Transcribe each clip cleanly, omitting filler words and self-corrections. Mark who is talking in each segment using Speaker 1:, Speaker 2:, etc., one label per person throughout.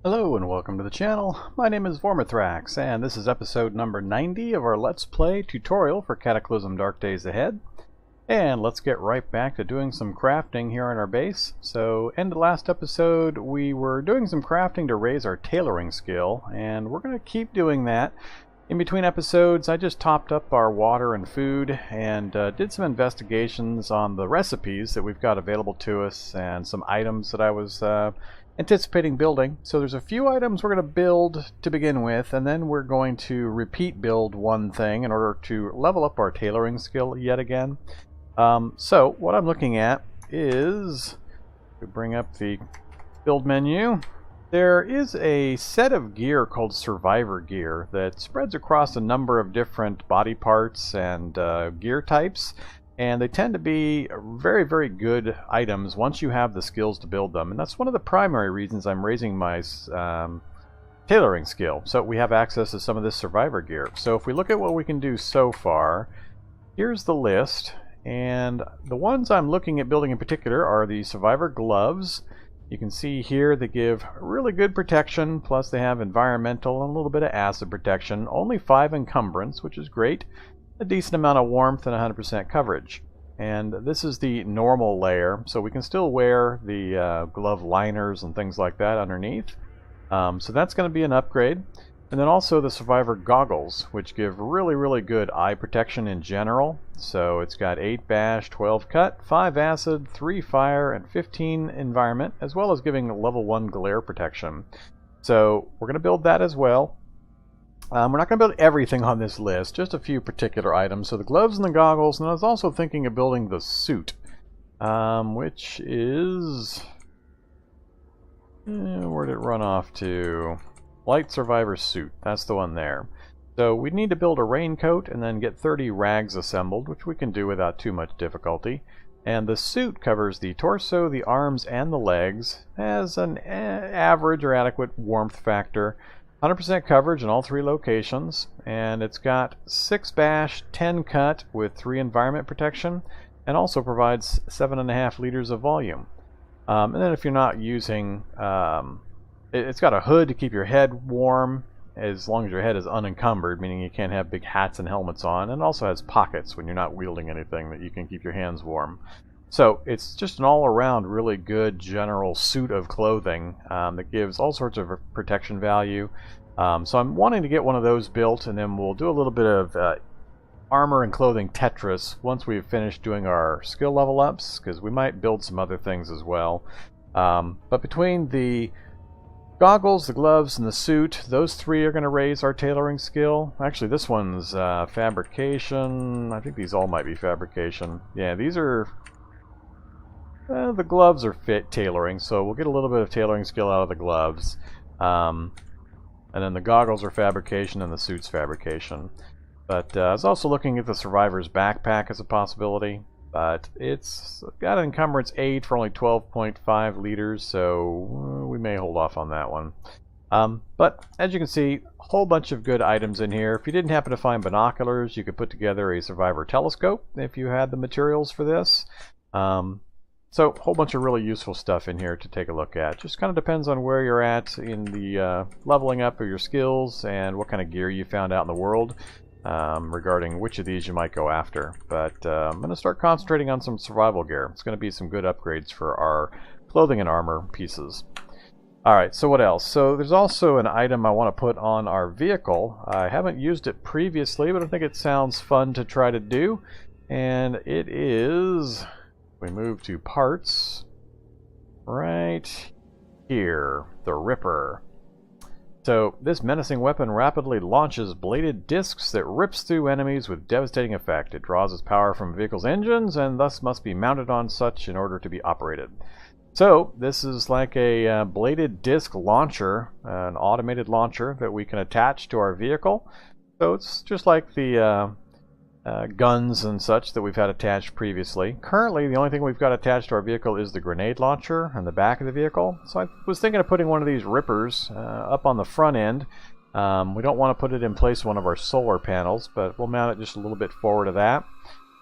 Speaker 1: Hello and welcome to the channel. My name is Vormithrax and this is episode number 90 of our Let's Play tutorial for Cataclysm Dark Days Ahead. And let's get right back to doing some crafting here on our base. So, end of last episode we were doing some crafting to raise our tailoring skill, and we're going to keep doing that. In between episodes I just topped up our water and food and did some investigations on the recipes that we've got available to us and some items that I was anticipating building. So there's a few items we're going to build to begin with, and then we're going to repeat build one thing in order to level up our tailoring skill yet again. So what I'm looking at is, we bring up the build menu. There is a set of gear called survivor gear that spreads across a number of different body parts and gear types. And they tend to be very, very good items once you have the skills to build them. And that's one of the primary reasons I'm raising my tailoring skill. So we have access to some of this survivor gear. So if we look at what we can do so far, here's the list. And the ones I'm looking at building in particular are the survivor gloves. You can see here they give really good protection, plus they have environmental and a little bit of acid protection. Only 5 encumbrance, which is great. A decent amount of warmth and 100% coverage. And this is the normal layer, so we can still wear the glove liners and things like that underneath. So that's going to be an upgrade. And then also the survivor goggles, which give really, really good eye protection in general. So it's got 8 bash, 12 cut, 5 acid, 3 fire, and 15 environment, as well as giving level 1 glare protection. So we're going to build that as well. We're not going to build everything on this list, just a few particular items. So the gloves and the goggles, and I was also thinking of building the suit, which is... where'd it run off to? Light Survivor Suit, that's the one there. So we need to build a raincoat and then get 30 rags assembled, which we can do without too much difficulty. And the suit covers the torso, the arms, and the legs, has an average or adequate warmth factor. 100% coverage in all 3 locations, and it's got 6 bash, 10 cut with 3 environment protection, and also provides 7.5 liters of volume. And then if you're not using, it's got a hood to keep your head warm as long as your head is unencumbered, meaning you can't have big hats and helmets on, and it also has pockets when you're not wielding anything that you can keep your hands warm. So it's just an all-around really good general suit of clothing that gives all sorts of protection value. So I'm wanting to get one of those built, and then we'll do a little bit of armor and clothing Tetris once we've finished doing our skill level ups, because we might build some other things as well. But between the goggles, the gloves, and the suit, those 3 are going to raise our tailoring skill. Actually, this one's fabrication. I think these all might be fabrication. Yeah, these are... the gloves are fit tailoring, so we'll get a little bit of tailoring skill out of the gloves. And then the goggles are fabrication and the suit's fabrication. But I was also looking at the survivor's backpack as a possibility. But it's got an encumbrance 8 for only 12.5 liters, so we may hold off on that one. But as you can see, a whole bunch of good items in here. If you didn't happen to find binoculars, you could put together a survivor telescope if you had the materials for this. So a whole bunch of really useful stuff in here to take a look at. Just kind of depends on where you're at in the leveling up of your skills and what kind of gear you found out in the world regarding which of these you might go after. But I'm going to start concentrating on some survival gear. It's going to be some good upgrades for our clothing and armor pieces. Alright, so what else? So there's also an item I want to put on our vehicle. I haven't used it previously, but I think it sounds fun to try to do. And it is... we move to parts right here, the Ripper. So this menacing weapon rapidly launches bladed discs that rips through enemies with devastating effect. It draws its power from vehicles' engines and thus must be mounted on such in order to be operated. So this is like a bladed disc launcher, an automated launcher that we can attach to our vehicle. So it's just like the guns and such that we've had attached previously. Currently, the only thing we've got attached to our vehicle is the grenade launcher on the back of the vehicle. So I was thinking of putting one of these rippers up on the front end. We don't want to put it in place of one of our solar panels, but we'll mount it just a little bit forward of that.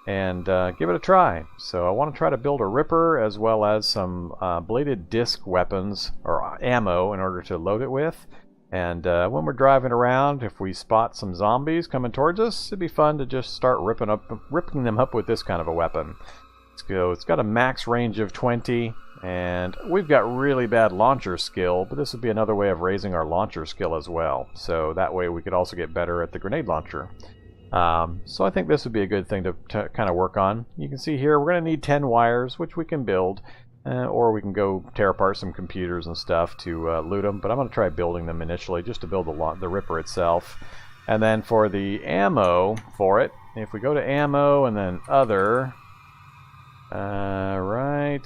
Speaker 1: and give it a try. So I want to try to build a Ripper as well as some bladed disc weapons or ammo in order to load it with. And when we're driving around, if we spot some zombies coming towards us, it'd be fun to just start ripping them up with this kind of a weapon. Let's go. It's got a max range of 20, and we've got really bad launcher skill, but this would be another way of raising our launcher skill as well. So that way we could also get better at the grenade launcher. So I think this would be a good thing to kind of work on. You can see here we're going to need 10 wires, which we can build, or we can go tear apart some computers and stuff to loot them, but I'm going to try building them initially just to build the Ripper itself. And then for the ammo for it, if we go to ammo and then other, right,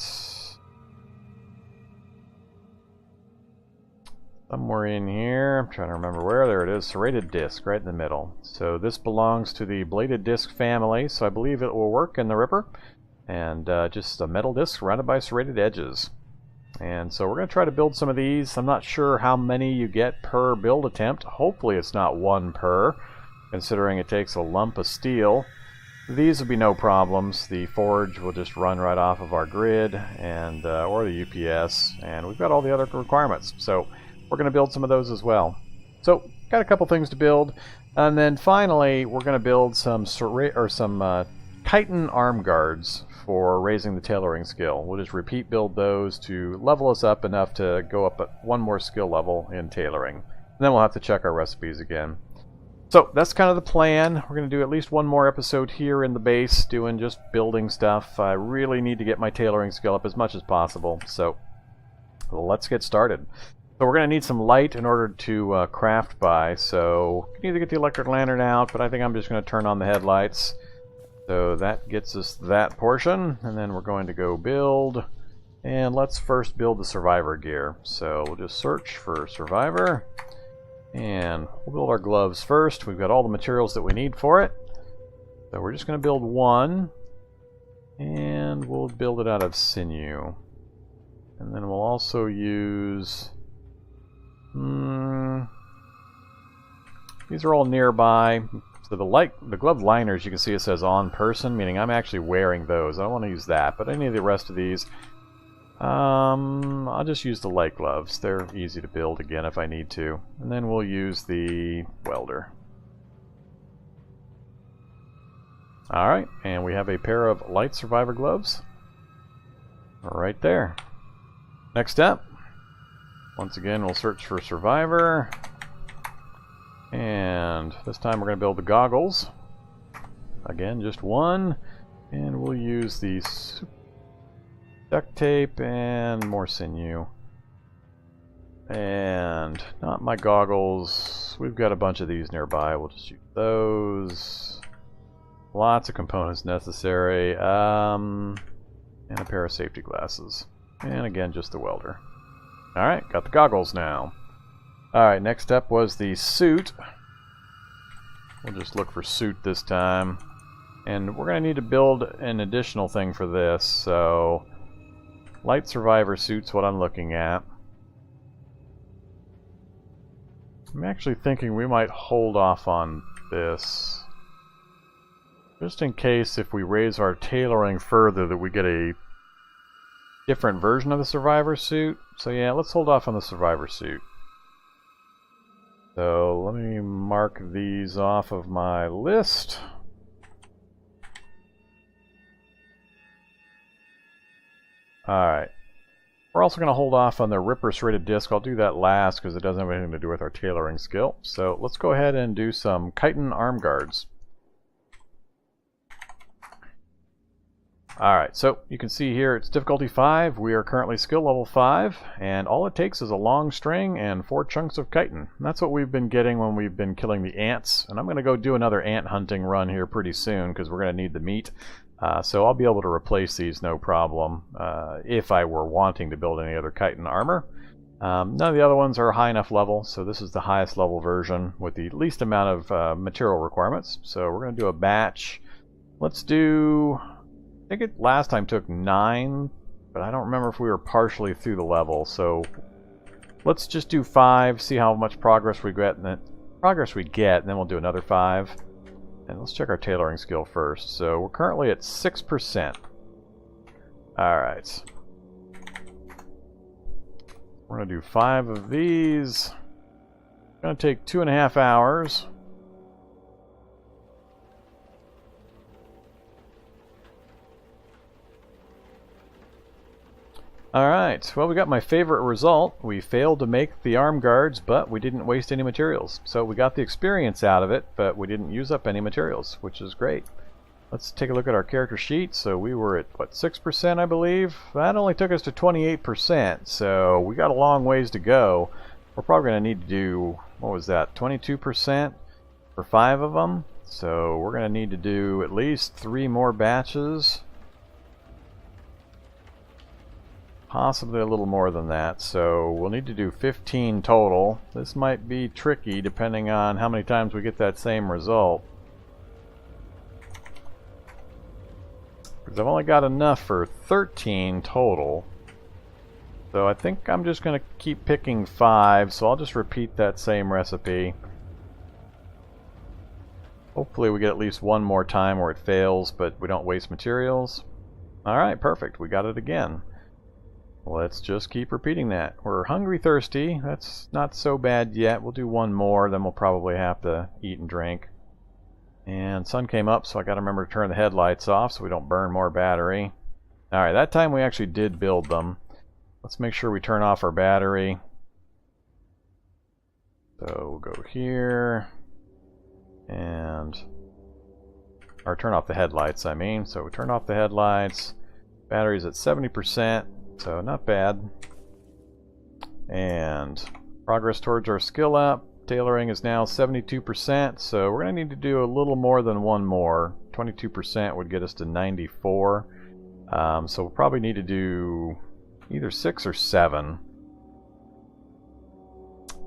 Speaker 1: somewhere in here, I'm trying to remember where, there it is, serrated disc right in the middle. So this belongs to the bladed disc family, so I believe it will work in the Ripper. And just a metal disc surrounded by serrated edges. And so we're going to try to build some of these. I'm not sure how many you get per build attempt. Hopefully it's not one per, considering it takes a lump of steel. These will be no problems. The forge will just run right off of our grid, and or the UPS, and we've got all the other requirements. So we're going to build some of those as well. So got a couple things to build, and then finally we're going to build some chitin arm guards for raising the tailoring skill. We'll just repeat build those to level us up enough to go up one more skill level in tailoring. And then we'll have to check our recipes again. So that's kind of the plan. We're going to do at least one more episode here in the base, doing just building stuff. I really need to get my tailoring skill up as much as possible. So let's get started. So we're going to need some light in order to craft by. So you can either get the electric lantern out, but I think I'm just going to turn on the headlights. So that gets us that portion, and then we're going to go build, and let's first build the survivor gear. So we'll just search for survivor, and we'll build our gloves first. We've got all the materials that we need for it. So we're just going to build one, and we'll build it out of sinew. And then we'll also use... these are all nearby. So the glove liners, you can see it says on person, meaning I'm actually wearing those. I don't want to use that, but any of the rest of these, I'll just use the light gloves. They're easy to build again if I need to. And then we'll use the welder. Alright, and we have a pair of light survivor gloves right there. Next up, once again we'll search for survivor. And this time we're going to build the goggles. Again, just one. And we'll use the duct tape and more sinew. And not my goggles. We've got a bunch of these nearby. We'll just use those. Lots of components necessary. And a pair of safety glasses. And again, just the welder. Alright, got the goggles now. Alright, next up was the suit. We'll just look for suit this time. And we're going to need to build an additional thing for this, so... light survivor suit's what I'm looking at. I'm actually thinking we might hold off on this. Just in case if we raise our tailoring further that we get a different version of the survivor suit. So yeah, let's hold off on the survivor suit. So let me mark these off of my list. Alright. We're also going to hold off on the Ripper serrated disc. I'll do that last because it doesn't have anything to do with our tailoring skill. So let's go ahead and do some chitin arm guards. Alright, so you can see here it's difficulty 5. We are currently skill level 5, and all it takes is a long string and 4 chunks of chitin. And that's what we've been getting when we've been killing the ants. And I'm going to go do another ant hunting run here pretty soon because we're going to need the meat. So I'll be able to replace these no problem if I were wanting to build any other chitin armor. None of the other ones are high enough level, so this is the highest level version with the least amount of material requirements. So we're going to do a batch. Let's do... I think it last time took 9, but I don't remember if we were partially through the level, so let's just do 5, see how much progress we get, and then we'll do another 5. And let's check our tailoring skill first. So we're currently at 6%. Alright. We're going to do 5 of these. It's going to take 2.5 hours. Alright, well, we got my favorite result. We failed to make the arm guards, but we didn't waste any materials. So we got the experience out of it, but we didn't use up any materials, which is great. Let's take a look at our character sheet. So we were at, what, 6%, I believe? That only took us to 28%, so we got a long ways to go. We're probably going to need to do, what was that, 22% for 5 of them? So we're going to need to do at least 3 more batches. Possibly a little more than that, so we'll need to do 15 total. This might be tricky depending on how many times we get that same result. Because I've only got enough for 13 total. So I think I'm just going to keep picking 5, so I'll just repeat that same recipe. Hopefully we get at least one more time where it fails, but we don't waste materials. Alright, perfect. We got it again. Let's just keep repeating that. We're hungry, thirsty. That's not so bad yet. We'll do one more, then we'll probably have to eat and drink. And sun came up, so I got to remember to turn the headlights off so we don't burn more battery. Alright, that time we actually did build them. Let's make sure we turn off our battery. So we'll go here. And... or turn off the headlights, I mean. So we turn off the headlights. Battery's at 70%. So not bad. And progress towards our skill up. Tailoring is now 72%, so we're going to need to do a little more than one more. 22% would get us to 94. So we'll probably need to do either 6 or 7.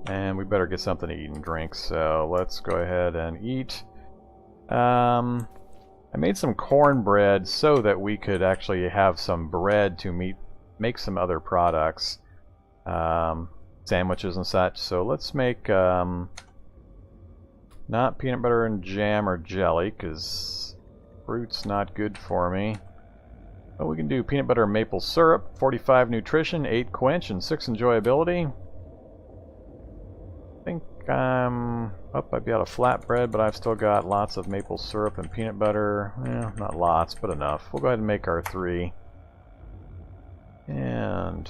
Speaker 1: And we better get something to eat and drink, so let's go ahead and eat. I made some cornbread so that we could actually have some bread to make some other products, sandwiches and such. So let's make not peanut butter and jam or jelly, because fruit's not good for me. But we can do peanut butter and maple syrup, 45 nutrition, 8 quench, and 6 enjoyability. I think I'd be out of flatbread, but I've still got lots of maple syrup and peanut butter. Not lots, but enough. We'll go ahead and make our 3. And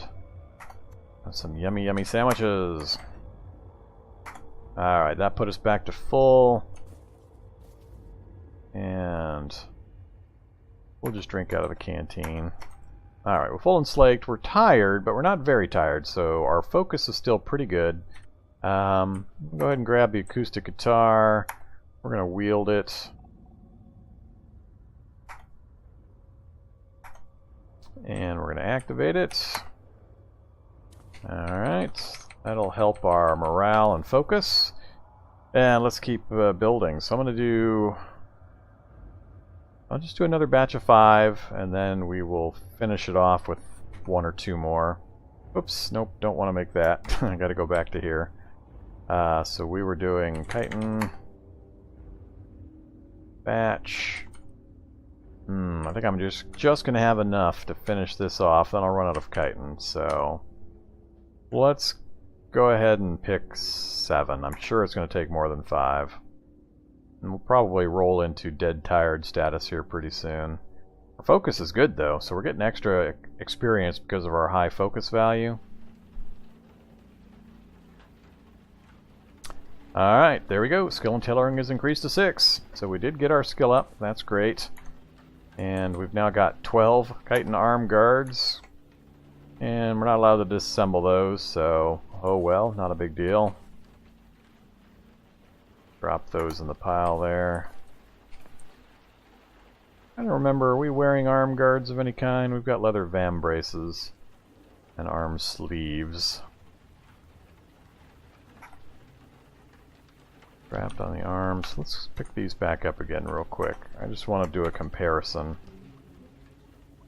Speaker 1: some yummy, yummy sandwiches. Alright, that put us back to full. And we'll just drink out of the canteen. Alright, we're full and slaked. We're tired, but we're not very tired, so our focus is still pretty good. We'll go ahead and grab the acoustic guitar. We're going to wield it. And we're going to activate it. Alright, that'll help our morale and focus. And let's keep building. So I'm going to do... I'll just do another batch of 5, and then we will finish it off with 1 or 2 more. Oops, nope, don't want to make that. I got to go back to here. So we were doing chitin, batch. I think I'm just going to have enough to finish this off, then I'll run out of chitin. So let's go ahead and pick 7. I'm sure it's going to take more than 5. And we'll probably roll into dead tired status here pretty soon. Our focus is good though, so we're getting extra experience because of our high focus value. Alright, there we go. Skill and tailoring is increased to 6. So we did get our skill up. That's great. And we've now got 12 chitin arm guards. And we're not allowed to disassemble those, so oh well, not a big deal. Drop those in the pile there. I don't remember, are we wearing arm guards of any kind? We've got leather vam braces and arm sleeves. Strapped on the arms. Let's pick these back up again real quick. I just want to do a comparison.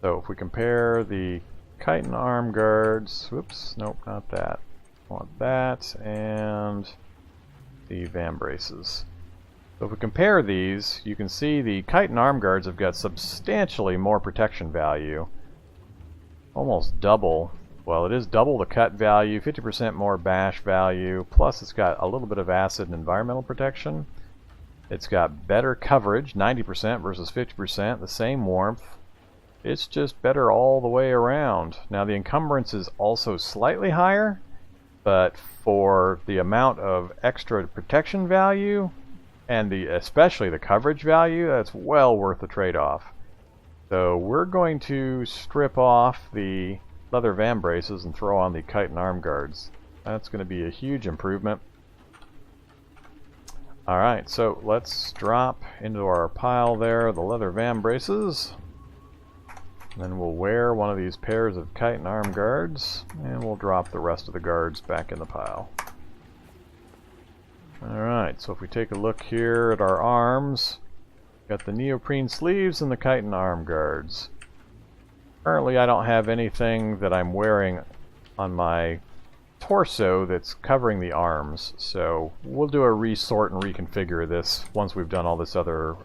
Speaker 1: So if we compare the chitin arm guards, whoops, nope, not that. I want that and the vam braces. So if we compare these, you can see the kite and arm guards have got substantially more protection value. Almost double. Well, it is double the cut value, 50% more bash value, plus it's got a little bit of acid and environmental protection. It's got better coverage, 90% versus 50%, the same warmth. It's just better all the way around. Now the encumbrance is also slightly higher, but for the amount of extra protection value, and especially the coverage value, that's well worth the trade-off. So we're going to strip off the leather van braces and throw on the kite and arm guards. That's going to be a huge improvement. Alright, so let's drop into our pile there the leather van braces. Then we'll wear one of these pairs of kite and arm guards, and we'll drop the rest of the guards back in the pile. Alright, so if we take a look here at our arms, got the neoprene sleeves and the kite and arm guards. Currently I don't have anything that I'm wearing on my torso that's covering the arms, so we'll do a resort and reconfigure this once we've done all this other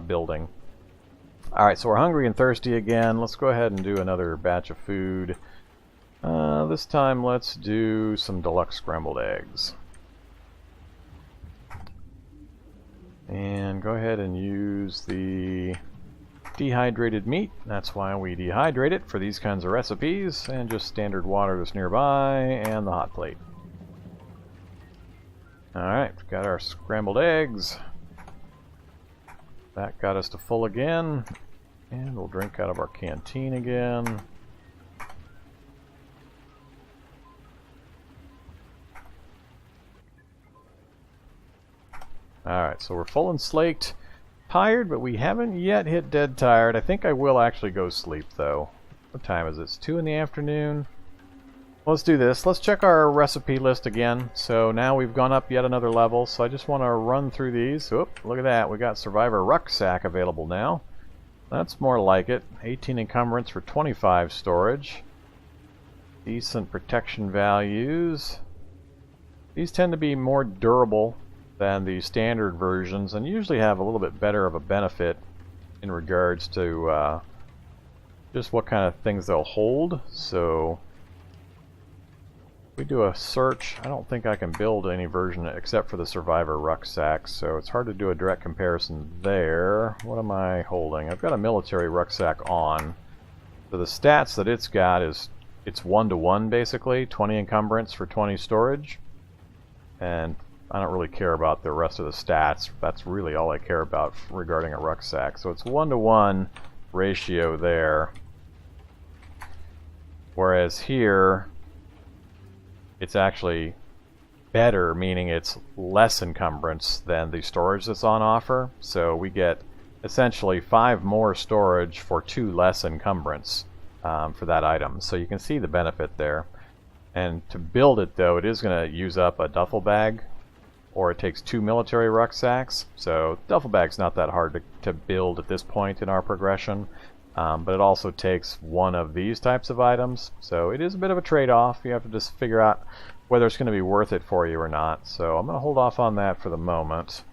Speaker 1: building. Alright, so we're hungry and thirsty again. Let's go ahead and do another batch of food. This time let's do some deluxe scrambled eggs. And go ahead and use the dehydrated meat. That's why we dehydrate it for these kinds of recipes. And just standard water that's nearby, and the hot plate. Alright, we've got our scrambled eggs. That got us to full again. And we'll drink out of our canteen again. Alright, so we're full and slaked. Tired, but we haven't yet hit dead tired. I think I will actually go sleep, though. What time is it? It's 2 in the afternoon. Let's do this. Let's check our recipe list again. So now we've gone up yet another level, so I just want to run through these. Oop, look at that. We got Survivor Rucksack available now. That's more like it. 18 encumbrance for 25 storage. Decent protection values. These tend to be more durable than the standard versions, and usually have a little bit better of a benefit in regards to just what kind of things they'll hold. So if we do a search, I don't think I can build any version except for the Survivor Rucksack, so it's hard to do a direct comparison there. What am I holding? I've got a military rucksack on. So the stats that it's got is it's 1-to-1 basically, 20 encumbrance for 20 storage, and I don't really care about the rest of the stats. That's really all I care about regarding a rucksack. So it's 1-to-1 ratio there. Whereas here, it's actually better, meaning it's less encumbrance than the storage that's on offer. So we get essentially 5 more storage for 2 less encumbrance for that item. So you can see the benefit there. And to build it, though, it is going to use up a duffel bag, or it takes 2 military rucksacks. So duffel bag's not that hard to build at this point in our progression, but it also takes 1 of these types of items. So it is a bit of a trade-off. You have to just figure out whether it's going to be worth it for you or not. So I'm going to hold off on that for the moment.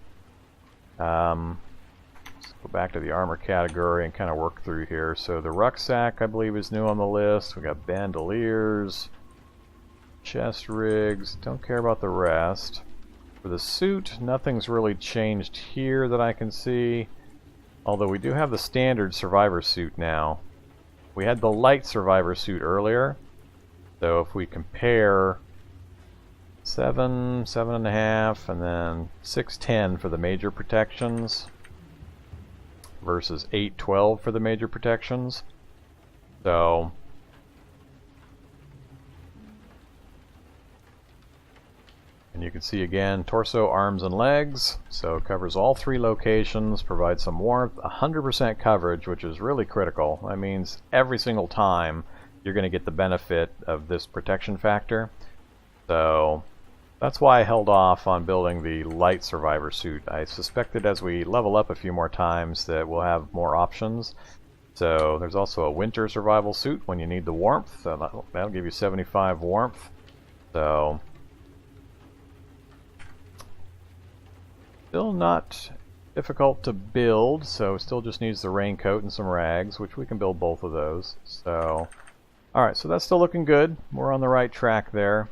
Speaker 1: Let's go back to the armor category and kind of work through here. So the rucksack, I believe, is new on the list. We got bandoliers, chest rigs. Don't care about the rest. For the suit, nothing's really changed here that I can see. Although we do have the standard survivor suit now. We had the light survivor suit earlier. So if we compare 7, 7.5, and then 6.10 for the major protections versus 8.12 for the major protections. So and you can see again, torso, arms, and legs. So it covers all 3 locations, provides some warmth, 100% coverage, which is really critical. That means every single time you're going to get the benefit of this protection factor. So that's why I held off on building the light survivor suit. I suspected as we level up a few more times that we'll have more options. So there's also a winter survival suit when you need the warmth. That'll give you 75 warmth. So still not difficult to build, so still just needs the raincoat and some rags, which we can build both of those. So, alright, so that's still looking good. We're on the right track there.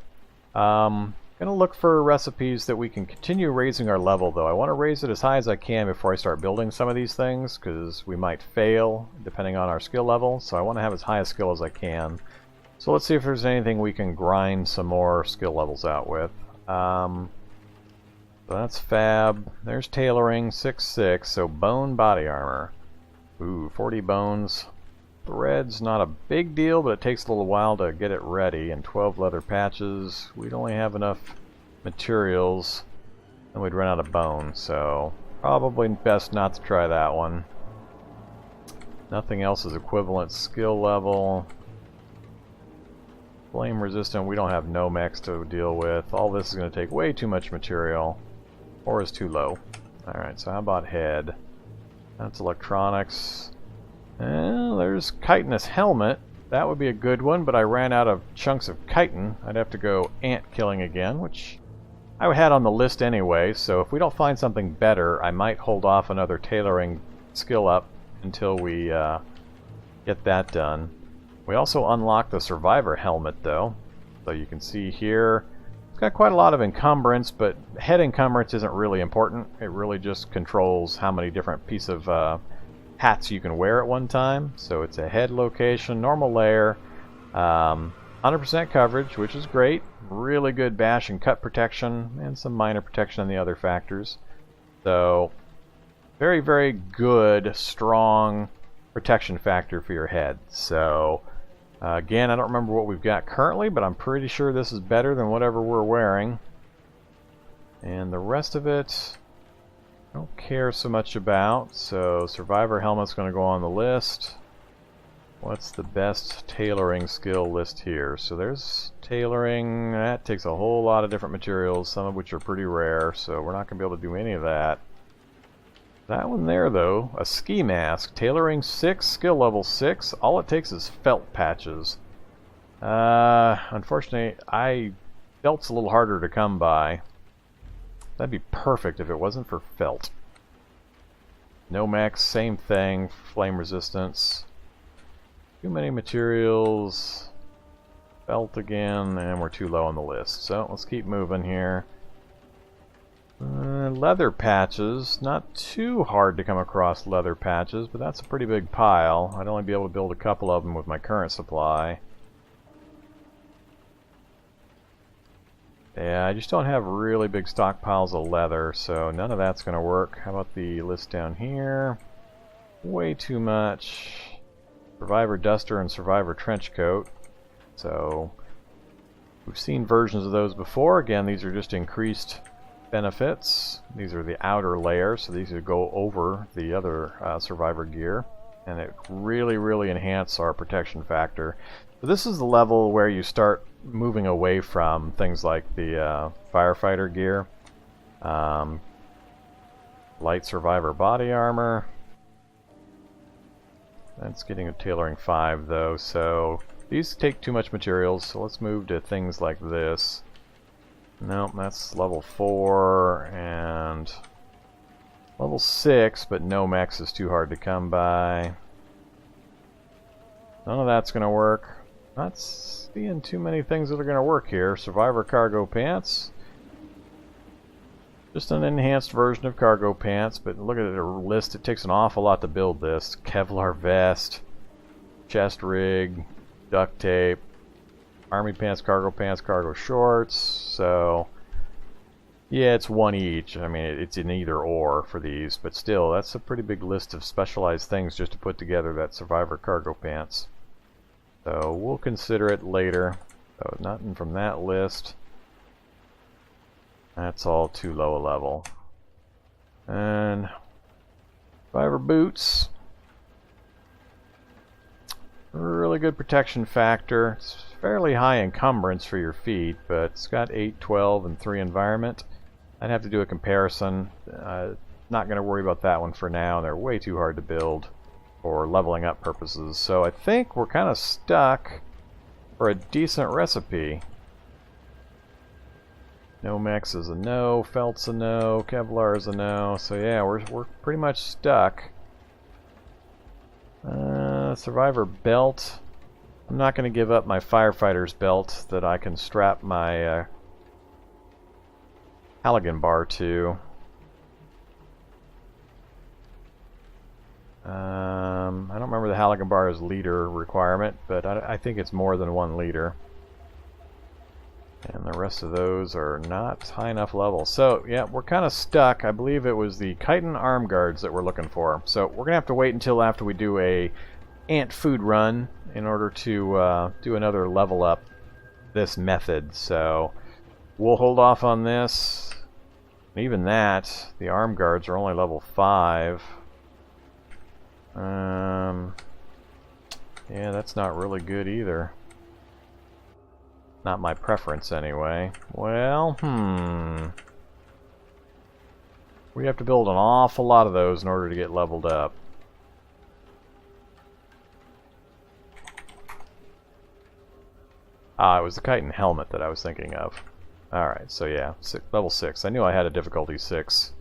Speaker 1: Gonna look for recipes that we can continue raising our level, though. I want to raise it as high as I can before I start building some of these things, because we might fail depending on our skill level, so I want to have as high a skill as I can. So let's see if there's anything we can grind some more skill levels out with. So that's fab. There's tailoring, 6/6, so bone body armor. Ooh, 40 bones. Thread's not a big deal, but it takes a little while to get it ready, and 12 leather patches. We'd only have enough materials, and we'd run out of bone, so probably best not to try that one. Nothing else is equivalent skill level. Flame resistant, we don't have no mechs to deal with. All this is going to take way too much material, or is too low. Alright, so how about head? That's electronics. There's chitinous helmet. That would be a good one, but I ran out of chunks of chitin. I'd have to go ant killing again, which I had on the list anyway, so if we don't find something better, I might hold off another tailoring skill up until we get that done. We also unlocked the survivor helmet, though. So you can see here, it's got quite a lot of encumbrance, but head encumbrance isn't really important. It really just controls how many different pieces of hats you can wear at one time. So it's a head location, normal layer, 100% coverage, which is great. Really good bash and cut protection, and some minor protection on the other factors. So very, very good, strong protection factor for your head. So again, I don't remember what we've got currently, but I'm pretty sure this is better than whatever we're wearing. And the rest of it, I don't care so much about. So survivor helmet's going to go on the list. What's the best tailoring skill list here? So there's tailoring. That takes a whole lot of different materials, some of which are pretty rare, so we're not going to be able to do any of that. That one there, though, a ski mask. Tailoring 6, skill level 6. All it takes is felt patches. Unfortunately, felt's a little harder to come by. That'd be perfect if it wasn't for felt. Nomex, same thing. Flame resistance. Too many materials. Felt again, and we're too low on the list. So let's keep moving here. Leather patches. Not too hard to come across leather patches, but that's a pretty big pile. I'd only be able to build a couple of them with my current supply. Yeah, I just don't have really big stockpiles of leather, so none of that's going to work. How about the list down here? Way too much. Survivor Duster and Survivor Trenchcoat. So, we've seen versions of those before. Again, these are just increased benefits. These are the outer layer, so these would go over the other Survivor gear. And it really, really enhances our protection factor. So this is the level where you start moving away from things like the firefighter gear. Light Survivor body armor. That's getting a tailoring 5 though, so these take too much materials, so let's move to things like this. Nope, that's level 4 and level 6, but no mechs is too hard to come by. None of that's going to work. Not seeing too many things that are going to work here. Survivor cargo pants. Just an enhanced version of cargo pants, but look at the list. It takes an awful lot to build this. Kevlar vest, chest rig, duct tape, army pants, cargo shorts. So, yeah, it's one each. I mean, it's an either or for these, but still, that's a pretty big list of specialized things just to put together that Survivor cargo pants. So, we'll consider it later. So, nothing from that list. That's all too low a level. And Survivor boots. Really good protection factor. It's fairly high encumbrance for your feet, but it's got 8, 12, and 3 environment. I'd have to do a comparison. Not going to worry about that one for now. They're way too hard to build for leveling up purposes. So I think we're kind of stuck for a decent recipe. Nomex is a no, Felt's a no, Kevlar is a no, so yeah, we're pretty much stuck. Survivor belt. I'm not going to give up my firefighter's belt that I can strap my Halligan bar to. I don't remember the Halligan bar's liter requirement, but I think it's more than 1 liter. And the rest of those are not high enough level. So, yeah, we're kind of stuck. I believe it was the chitin arm guards that we're looking for. So we're going to have to wait until after we do a ant food run in order to do another level up this method. So we'll hold off on this. Even that, the arm guards are only level 5. Yeah, that's not really good either. Not my preference, anyway. Well, we have to build an awful lot of those in order to get leveled up. Ah, it was the chitin helmet that I was thinking of. Alright, so yeah, level 6. I knew I had a difficulty 6.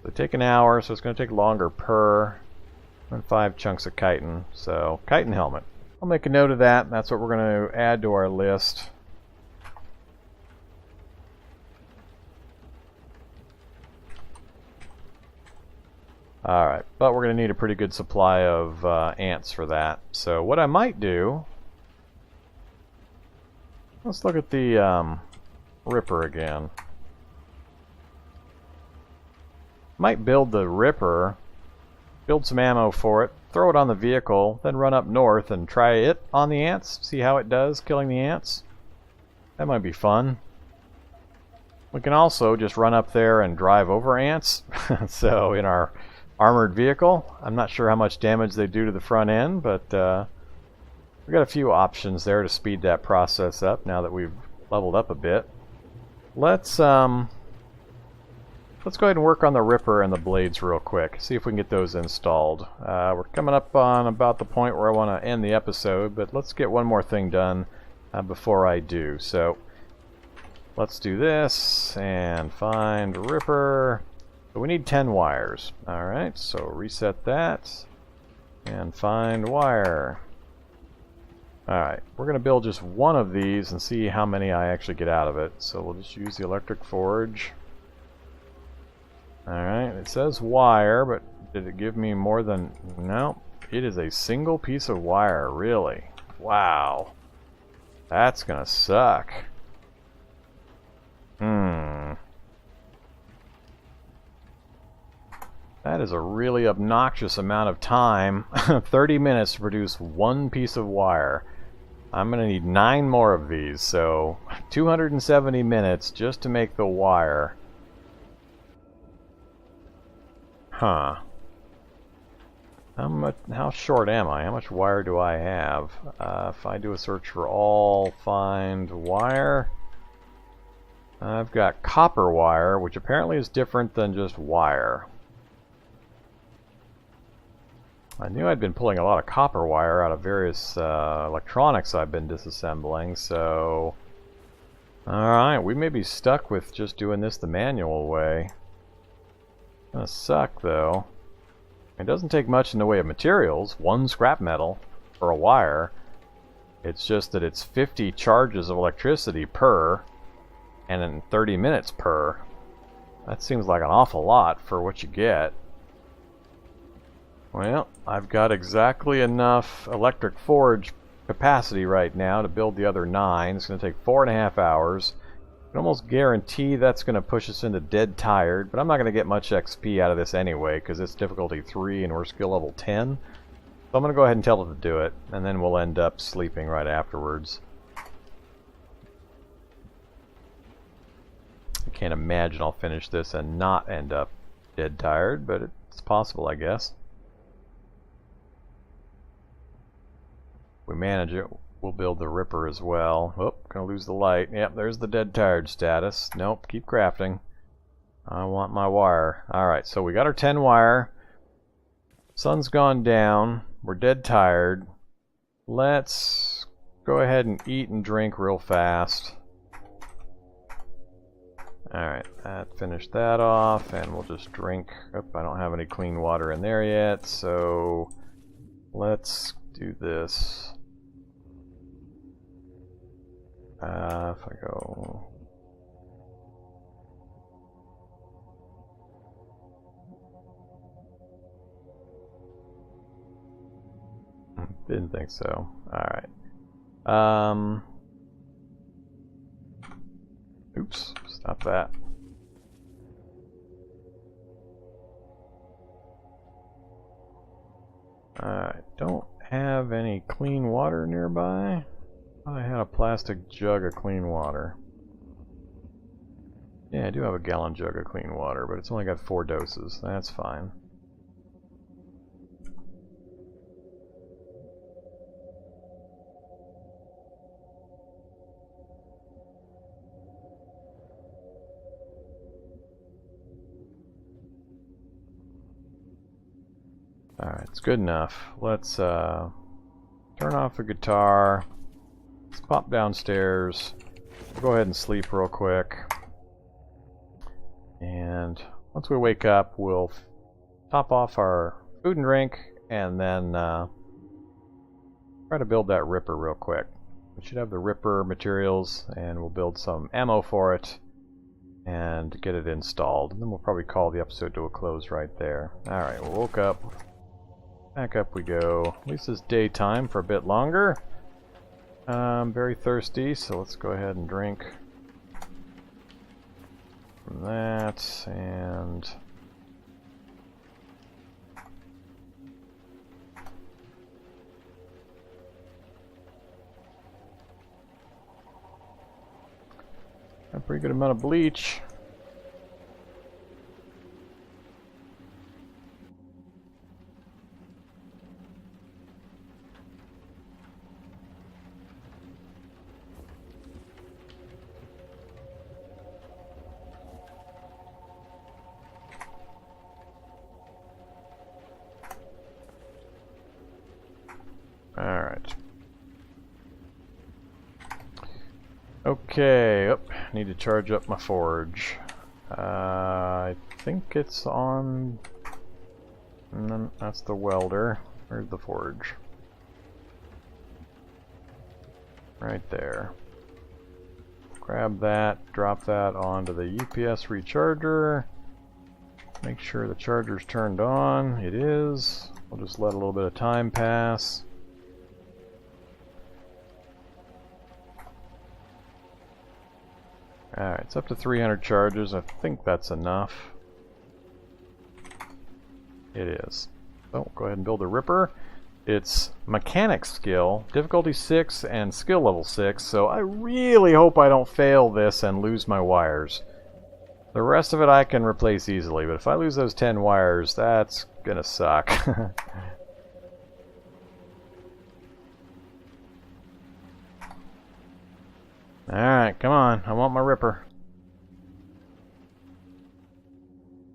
Speaker 1: They take an hour, so it's going to take longer per. And 5 chunks of chitin. So, chitin helmet. I'll make a note of that. That's what we're going to add to our list. Alright, but we're going to need a pretty good supply of ants for that. So what I might do... Let's look at the Ripper again. Might build the Ripper, build some ammo for it, throw it on the vehicle, then run up north and try it on the ants, see how it does killing the ants. That might be fun. We can also just run up there and drive over ants. So in our armored vehicle, I'm not sure how much damage they do to the front end, but we've got a few options there to speed that process up now that we've leveled up a bit. Let's go ahead and work on the Ripper and the blades real quick. See if we can get those installed. We're coming up on about the point where I want to end the episode, but let's get one more thing done before I do. So let's do this and find Ripper. So we need 10 wires. Alright, so reset that and find wire. Alright, we're going to build just one of these and see how many I actually get out of it. So we'll just use the electric forge. Alright, it says wire, but did it give me more than... No, it is a single piece of wire, really. Wow. That's gonna suck. That is a really obnoxious amount of time. 30 minutes to produce one piece of wire. I'm gonna need 9 more of these, so 270 minutes just to make the wire. Huh. How short am I? How much wire do I have? If I do a search for all, find wire. I've got copper wire, which apparently is different than just wire. I knew I'd been pulling a lot of copper wire out of various electronics I've been disassembling, so... Alright, we may be stuck with just doing this the manual way. Gonna suck, though. It doesn't take much in the way of materials. 1 scrap metal for a wire. It's just that it's 50 charges of electricity per, and in 30 minutes per. That seems like an awful lot for what you get. Well, I've got exactly enough electric forge capacity right now to build the other 9. It's going to take 4.5 hours. I can almost guarantee that's going to push us into dead tired, but I'm not going to get much XP out of this anyway because it's difficulty 3 and we're skill level 10. So I'm going to go ahead and tell it to do it, and then we'll end up sleeping right afterwards. I can't imagine I'll finish this and not end up dead tired, but it's possible, I guess. If we manage it, we'll build the Ripper as well. Oh, gonna lose the light. Yep, there's the dead tired status. Nope, keep crafting. I want my wire. Alright, so we got our 10 wire. Sun's gone down. We're dead tired. Let's go ahead and eat and drink real fast. Alright, that finished that off, and we'll just drink. Oh, I don't have any clean water in there yet, so let's do this. If I go... Didn't think so. Alright. Oops, stop that. I don't have any clean water nearby. I had a plastic jug of clean water. Yeah, I do have a gallon jug of clean water, but it's only got 4 doses. That's fine. Alright, it's good enough. Let's turn off the guitar. Let's pop downstairs. We'll go ahead and sleep real quick. And once we wake up, we'll top off our food and drink, and then try to build that ripper real quick. We should have the ripper materials, and we'll build some ammo for it and get it installed. And then we'll probably call the episode to a close right there. Alright, we woke up. Back up we go. At least it's daytime for a bit longer. I'm very thirsty, so let's go ahead and drink from that, and a pretty good amount of bleach. Alright. Okay, need to charge up my forge. I think it's on... that's the welder. Where's the forge? Right there. Grab that, drop that onto the UPS recharger. Make sure the charger's turned on. It is. We'll just let a little bit of time pass. Alright, it's up to 300 charges. I think that's enough. It is. So, go ahead and build a ripper. It's mechanic skill, difficulty 6 and skill level 6, so I really hope I don't fail this and lose my wires. The rest of it I can replace easily, but if I lose those 10 wires, that's gonna suck. Alright, come on. I want my ripper.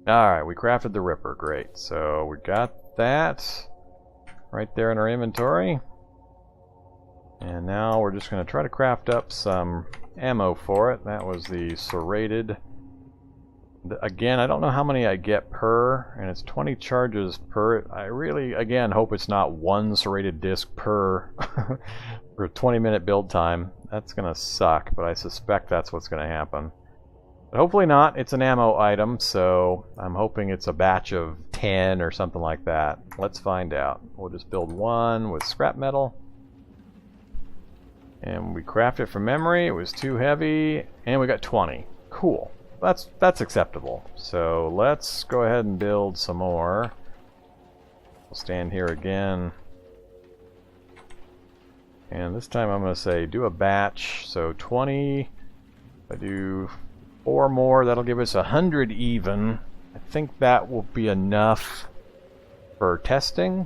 Speaker 1: Alright, we crafted the ripper. Great. So we got that right there in our inventory. And now we're just going to try to craft up some ammo for it. That was the serrated. Again, I don't know how many I get per, and it's 20 charges per. I really, again, hope it's not one serrated disc per for a 20-minute build time. That's gonna suck, but I suspect that's what's gonna happen. But hopefully not. It's an ammo item, so I'm hoping it's a batch of 10 or something like that. Let's find out. We'll just build one with scrap metal. And we crafted it from memory. It was too heavy, and we got 20. Cool. That's acceptable. So let's go ahead and build some more. We'll stand here again. And this time I'm going to say do a batch. So 20. If I do 4 more, that'll give us 100 even. I think that will be enough for testing.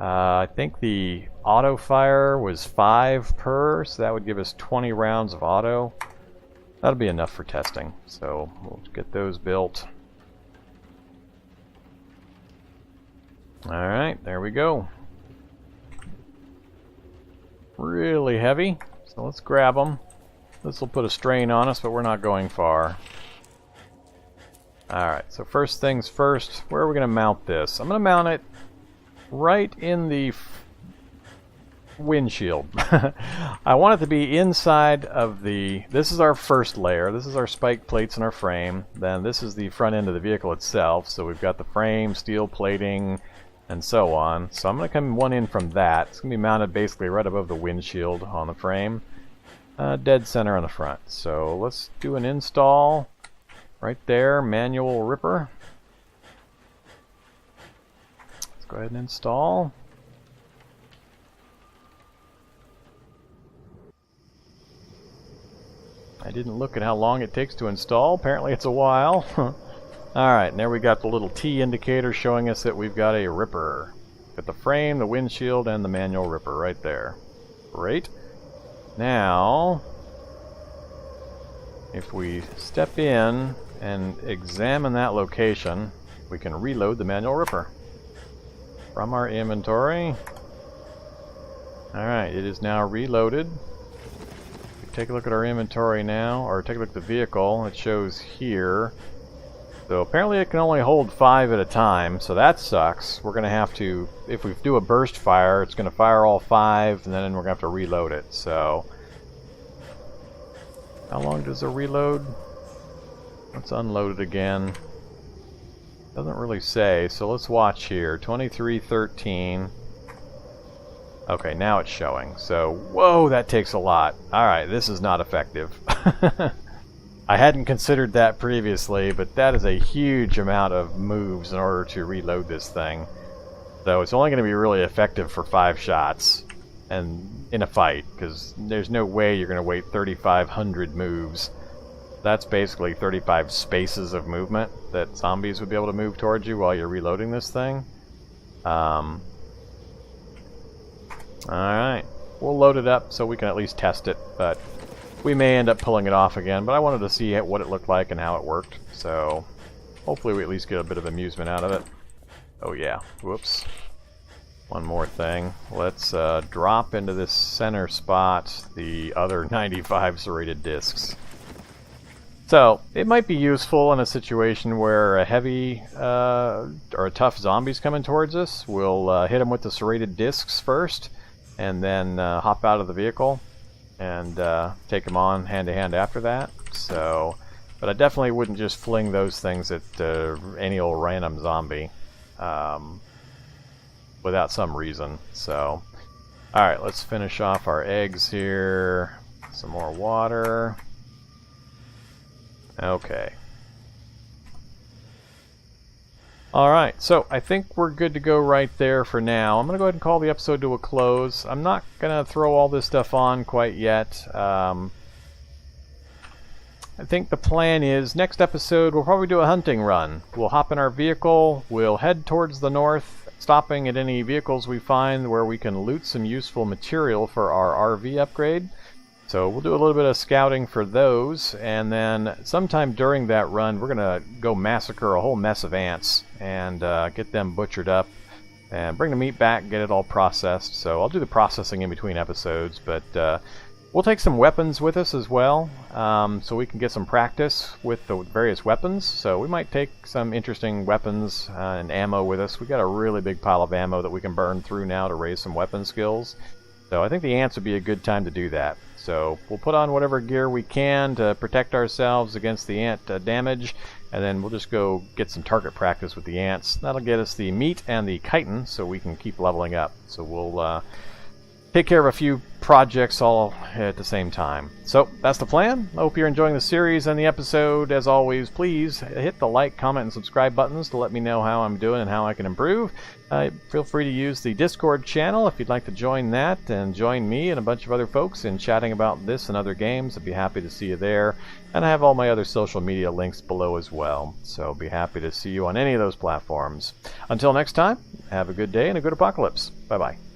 Speaker 1: I think the auto fire was 5 per, so that would give us 20 rounds of auto. That'll be enough for testing, so we'll get those built. Alright, there we go. Really heavy, so let's grab them. This will put a strain on us, but we're not going far. Alright, so first things first, where are we going to mount this? I'm going to mount it right in the windshield. I want it to be inside of the... This is our first layer. This is our spike plates in our frame. Then this is the front end of the vehicle itself. So we've got the frame, steel plating, and so on. So I'm going to come one in from that. It's going to be mounted basically right above the windshield on the frame. Dead center on the front. So let's do an install. Right there, manual ripper. Let's go ahead and install. I didn't look at how long it takes to install. Apparently it's a while. Alright, and there we got the little T indicator showing us that we've got a ripper. Got the frame, the windshield, and the manual ripper right there. Great. Now, if we step in and examine that location, we can reload the manual ripper from our inventory. Alright, it is now reloaded. Take a look at our inventory now, or take a look at the vehicle. It shows here. So apparently it can only hold 5 at a time, so that sucks. We're going to have to, if we do a burst fire, it's going to fire all 5, and then we're going to have to reload it. So, how long does it reload? Let's unload it again. Doesn't really say, so let's watch here. 23:13. Okay, now it's showing. So, whoa, that takes a lot. Alright, this is not effective. I hadn't considered that previously, but that is a huge amount of moves in order to reload this thing. So it's only going to be really effective for 5 shots and in a fight, because there's no way you're going to wait 3,500 moves. That's basically 35 spaces of movement that zombies would be able to move towards you while you're reloading this thing. Alright, we'll load it up so we can at least test it, but we may end up pulling it off again, but I wanted to see what it looked like and how it worked, so hopefully we at least get a bit of amusement out of it. Oh yeah, whoops. One more thing. Let's drop into this center spot the other 95 serrated discs. So, it might be useful in a situation where a heavy or a tough zombie's coming towards us. We'll hit them with the serrated discs first, and then hop out of the vehicle and take them on hand to hand after that. So, but I definitely wouldn't just fling those things at any old random zombie without some reason. So, alright, let's finish off our eggs here. Some more water. Okay. Alright, so I think we're good to go right there for now. I'm going to go ahead and call the episode to a close. I'm not going to throw all this stuff on quite yet. I think the plan is, next episode we'll probably do a hunting run. We'll hop in our vehicle, we'll head towards the north, stopping at any vehicles we find where we can loot some useful material for our RV upgrade. So we'll do a little bit of scouting for those, and then sometime during that run we're going to go massacre a whole mess of ants and get them butchered up and bring the meat back, get it all processed. So I'll do the processing in between episodes, but we'll take some weapons with us as well, so we can get some practice with the various weapons. So we might take some interesting weapons and ammo with us. We've got a really big pile of ammo that we can burn through now to raise some weapon skills. So I think the ants would be a good time to do that. So we'll put on whatever gear we can to protect ourselves against the ant damage, and then we'll just go get some target practice with the ants. That'll get us the meat and the chitin so we can keep leveling up. So we'll take care of a few projects all at the same time. So that's the plan. I hope you're enjoying the series and the episode. As always, please hit the like, comment, and subscribe buttons to let me know how I'm doing and how I can improve. Feel free to use the Discord channel if you'd like to join that, and join me and a bunch of other folks in chatting about this and other games. I'd be happy to see you there. And I have all my other social media links below as well. So be happy to see you on any of those platforms. Until next time, have a good day and a good apocalypse. Bye-bye.